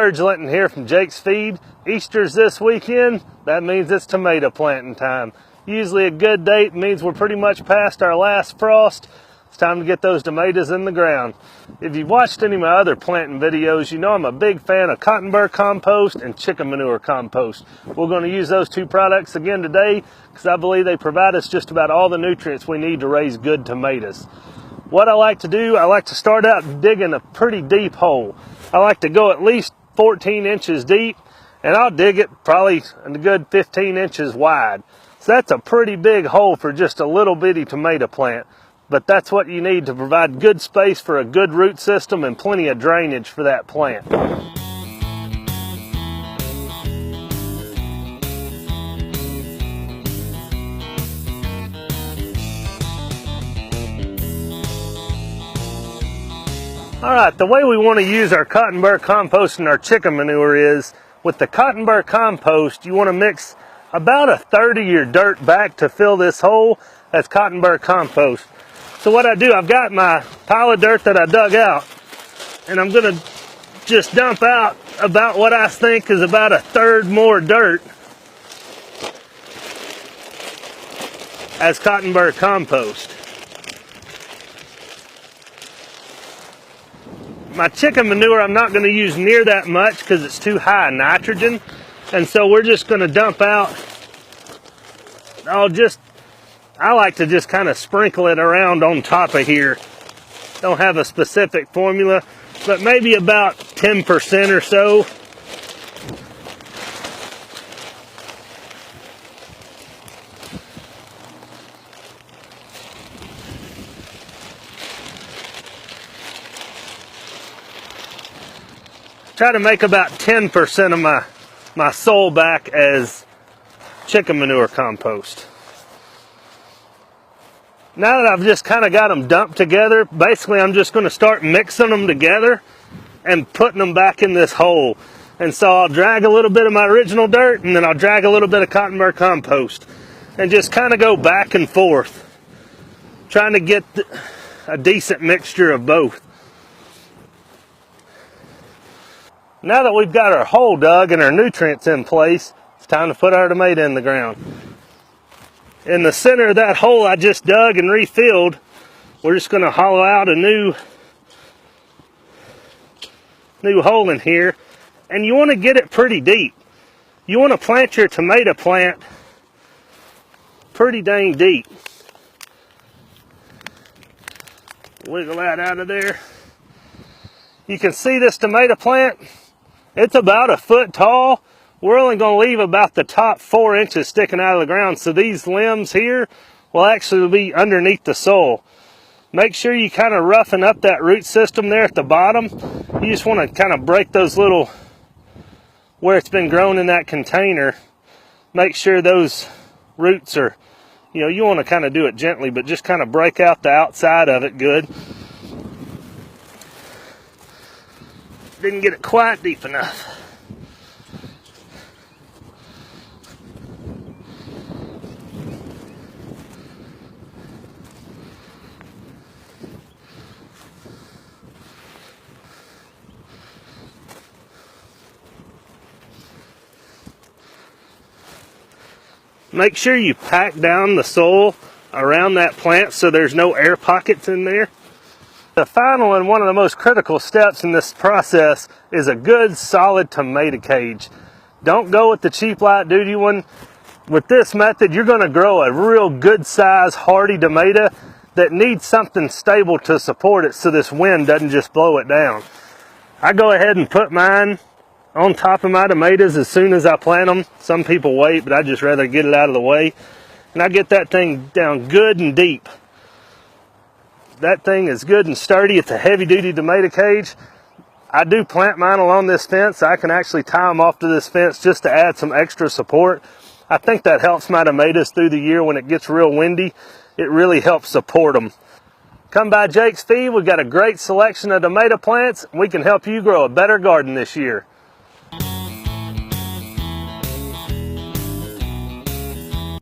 George Linton here from Jake's Feed. Easter's this weekend. That means it's tomato planting time. Usually a good date means we're pretty much past our last frost. It's time to get those tomatoes in the ground. If you've watched any of my other planting videos, you know I'm a big fan of cotton burr compost and chicken manure compost. We're going to use those two products again today because I believe they provide us just about all the nutrients we need to raise good tomatoes. What I like to do, I like to start out digging a pretty deep hole. I like to go at least 14 inches deep, and I'll dig it probably a good 15 inches wide. So that's a pretty big hole for just a little bitty tomato plant. But that's what you need to provide good space for a good root system and plenty of drainage for that plant. All right, the way we want to use our cotton burr compost and our chicken manure is, with the cotton burr compost, you want to mix about a third of your dirt back to fill this hole. That's cotton burr compost. So what I do, I've got my pile of dirt that I dug out, and I'm going to just dump out about what I think is about a third more dirt as cotton burr compost. My chicken manure, I'm not going to use near that much because it's too high in nitrogen. And so we're just going to dump out, I like to just kind of sprinkle it around on top of here. Don't have a specific formula, but maybe about 10% or so. Try to make about 10% of my soil back as chicken manure compost. Now that I've just kind of got them dumped together, basically I'm just going to start mixing them together and putting them back in this hole. And so I'll drag a little bit of my original dirt, and then I'll drag a little bit of cotton burr compost, and just kind of go back and forth, trying to get a decent mixture of both. Now that we've got our hole dug and our nutrients in place, it's time to put our tomato in the ground. In the center of that hole I just dug and refilled, we're just going to hollow out a new hole in here. And you want to get it pretty deep. You want to plant your tomato plant pretty dang deep. Wiggle that out of there. You can see this tomato plant. It's about a foot tall. We're only going to leave about the top 4 inches sticking out of the ground, so these limbs here will actually be underneath the soil. Make sure you kind of roughen up that root system there at the bottom. You just want to kind of break those little, where it's been grown in that container, make sure those roots are, you want to kind of do it gently, but just kind of break out the outside of it good. Didn't get it quite deep enough. Make sure you pack down the soil around that plant so there's no air pockets in there. The final and one of the most critical steps in this process is a good solid tomato cage. Don't go with the cheap light duty one. With this method, you're going to grow a real good size hardy tomato that needs something stable to support it so this wind doesn't just blow it down. I go ahead and put mine on top of my tomatoes as soon as I plant them. Some people wait, but I just rather get it out of the way. And I get that thing down good and deep. That thing is good and sturdy. It's a heavy-duty tomato cage. I do plant mine along this fence. I can actually tie them off to this fence just to add some extra support. I think that helps my tomatoes through the year when it gets real windy. It really helps support them. Come by Jake's Feed. We've got a great selection of tomato plants. We can help you grow a better garden this year.